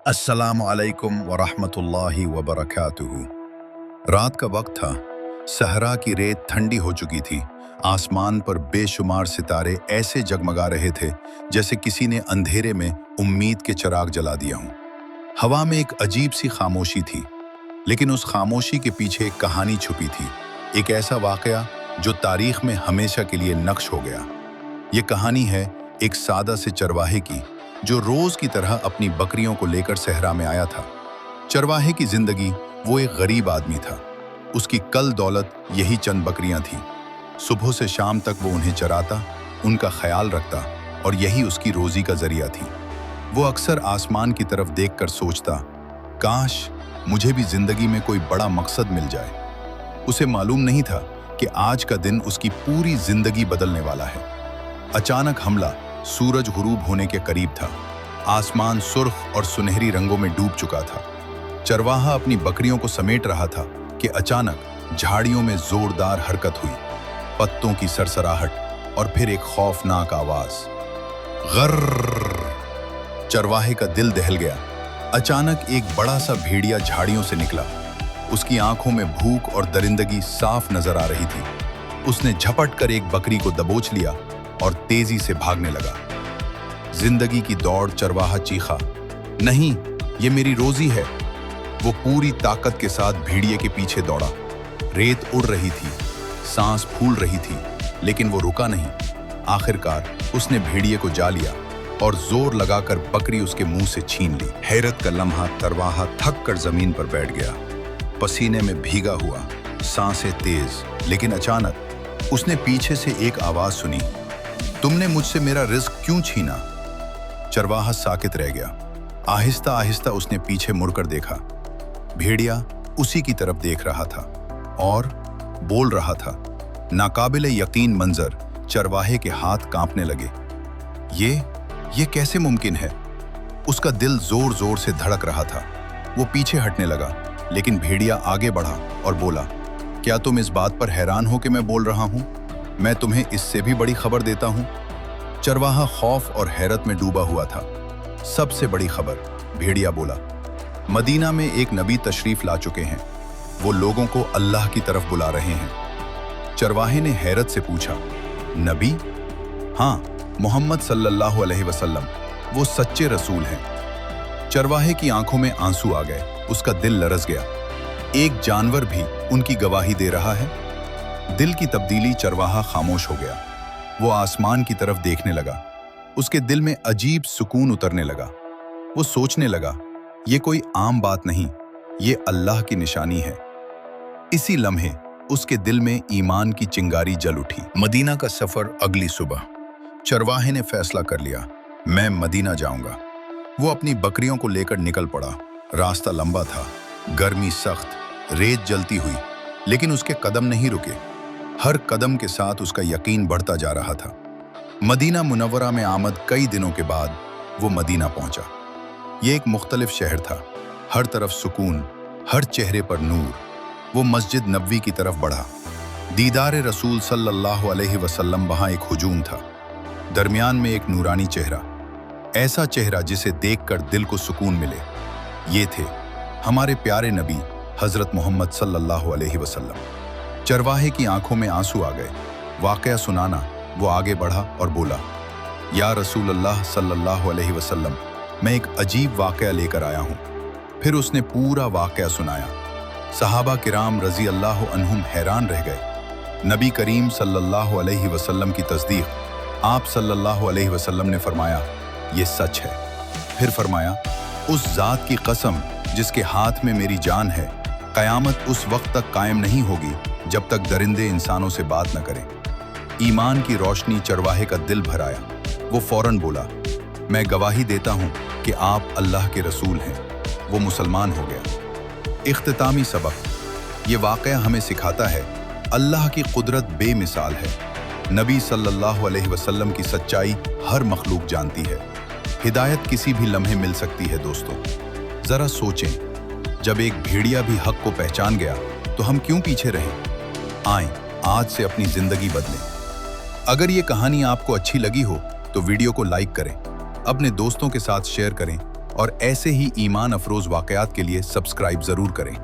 अस्सलाम वालेकुम वरहमतुल्लाहि वबरकातुहू। रात का वक्त था। सहरा की रेत ठंडी हो चुकी थी। आसमान पर बेशुमार सितारे ऐसे जगमगा रहे थे जैसे किसी ने अंधेरे में उम्मीद के चिराग जला दिया हूं। हवा में एक अजीब सी खामोशी थी, लेकिन उस खामोशी के पीछे एक कहानी छुपी थी। एक ऐसा वाकया जो तारीख में हमेशा के लिए नक्श हो गया। ये कहानी है एक सादा से चरवाहे की, जो रोज की तरह अपनी बकरियों को लेकर सहरा में आया था। चरवाहे की जिंदगी, वो एक गरीब आदमी था। उसकी कल दौलत यही चंद बकरियां थीं। सुबह से शाम तक वो उन्हें चराता, उनका ख्याल रखता, और यही उसकी रोजी का जरिया थी। वो अक्सर आसमान की तरफ देखकर सोचता, काश मुझे भी जिंदगी में कोई बड़ा मकसद मिल जाए। उसे मालूम नहीं था कि आज का दिन उसकी पूरी जिंदगी बदलने वाला है। अचानक हमला सूरज गुरूब होने के करीब था। आसमान सुर्ख और सुनहरी रंगों में डूब चुका था। चरवाहा अपनी बकरियों को समेट रहा था कि अचानक झाड़ियों में जोरदार हरकत हुई। पत्तों की सरसराहट और फिर एक खौफनाक आवाज, गर्र। चरवाहे का दिल दहल गया। अचानक एक बड़ा सा भेड़िया झाड़ियों से निकला। उसकी आंखों में भूख और दरिंदगी साफ नजर आ रही थी। उसने झपट कर एक बकरी को दबोच लिया और तेजी से भागने लगा। जिंदगी की दौड़। चरवाहा चीखा, नहीं, ये मेरी रोजी है। वो पूरी ताकत के साथ भेड़िए के पीछे दौड़ा। रेत उड़ रही थी, सांस फूल रही थी, लेकिन वो रुका नहीं। आखिरकार उसने भेड़िए को जा लिया और जोर लगाकर बकरी उसके मुंह से छीन ली। हैरत का लम्हा। चरवाहा थक कर जमीन पर बैठ गया, पसीने में भीगा हुआ, सांसें तेज। लेकिन अचानक उसने पीछे से एक आवाज सुनी, तुमने मुझसे मेरा रिस्क क्यों छीना? चरवाहा साकित रह गया। आहिस्ता आहिस्ता उसने पीछे मुड़कर देखा। भेड़िया उसी की तरफ देख रहा था और बोल रहा था। नाकाबिले यकीन मंजर। चरवाहे के हाथ कांपने लगे। ये कैसे मुमकिन है? उसका दिल जोर जोर से धड़क रहा था। वो पीछे हटने लगा, लेकिन भेड़िया आगे बढ़ा और बोला, क्या तुम इस बात पर हैरान हो कि मैं बोल रहा हूं? मैं तुम्हें इससे भी बड़ी खबर देता हूं। चरवाहा खौफ और हैरत में डूबा हुआ था। सबसे बड़ी खबर, भेड़िया बोला, मदीना में एक नबी तशरीफ ला चुके हैं। वो लोगों को अल्लाह की तरफ बुला रहे हैं। चरवाहे ने हैरत से पूछा, नबी? हाँ, मोहम्मद सल्लल्लाहु अलैहि वसल्लम, वो सच्चे रसूल हैं। चरवाहे की आंखों में आंसू आ गए। उसका दिल लरस गया। एक जानवर भी उनकी गवाही दे रहा है। दिल की तब्दीली। चरवाहा खामोश हो गया। वो आसमान की तरफ देखने लगा। उसके दिल में अजीब सुकून उतरने लगा। वो सोचने लगा, ये कोई आम बात नहीं, ये अल्लाह की निशानी है। इसी लम्हे उसके दिल में ईमान की चिंगारी जल उठी। मदीना का सफर। अगली सुबह चरवाहे ने फैसला कर लिया, मैं मदीना जाऊंगा। वो अपनी बकरियों को लेकर निकल पड़ा। रास्ता लंबा था, गर्मी सख्त, रेत जलती हुई, लेकिन उसके कदम नहीं रुके। हर कदम के साथ उसका यकीन बढ़ता जा रहा था। मदीना मुनव्वरा में आमद कई दिनों के बाद वो मदीना पहुंचा। ये एक मुख्तलिफ शहर था। हर तरफ सुकून, हर चेहरे पर नूर। वो मस्जिद नबवी की तरफ बढ़ा। दीदार रसूल सल्लल्लाहु अलैहि वसल्लम वहां एक हुजूम था। दरमियान में एक नूरानी चेहरा, ऐसा चेहरा जिसे देखकर दिल को सुकून मिले। ये थे हमारे प्यारे नबी हजरत मोहम्मद सल्लल्लाहु अलैहि वसल्लम। चरवाहे की आंखों में आंसू आ गए। वाकया सुनाना। वो आगे बढ़ा और बोला, या रसूल अल्लाह सल्लल्लाहु अलैहि वसल्लम, मैं एक अजीब वाकया लेकर आया हूँ। फिर उसने पूरा वाकया सुनाया। सहाबा किराम रजी अल्लाह अन्हुम हैरान रह गए। नबी करीम सल्लल्लाहु अलैहि वसल्लम की तस्दीक। आप सल्लल्लाहु अलैहि वसल्लम ने फरमाया, ये सच है। फिर फरमाया, उस जात की कसम जिसके हाथ में मेरी जान है, कयामत उस वक्त तक कायम नहीं होगी जब तक दरिंदे इंसानों से बात न करें। ईमान की रोशनी। चरवाहे का दिल भर आया। वो फौरन बोला, मैं गवाही देता हूं कि आप अल्लाह के रसूल हैं। वो मुसलमान हो गया। इख्तितामी सबक। ये वाकया हमें सिखाता है, अल्लाह की कुदरत बेमिसाल है। नबी सल्लल्लाहु अलैहि वसल्लम की सच्चाई हर मखलूक जानती है। हिदायत किसी भी लम्हे मिल सकती है। दोस्तों, जरा सोचें, जब एक भेड़िया भी हक को पहचान गया तो हम क्यों पीछे रहें? आएं, आज से अपनी जिंदगी बदलें। अगर ये कहानी आपको अच्छी लगी हो तो वीडियो को लाइक करें, अपने दोस्तों के साथ शेयर करें और ऐसे ही ईमान अफरोज वाकयात के लिए सब्सक्राइब जरूर करें।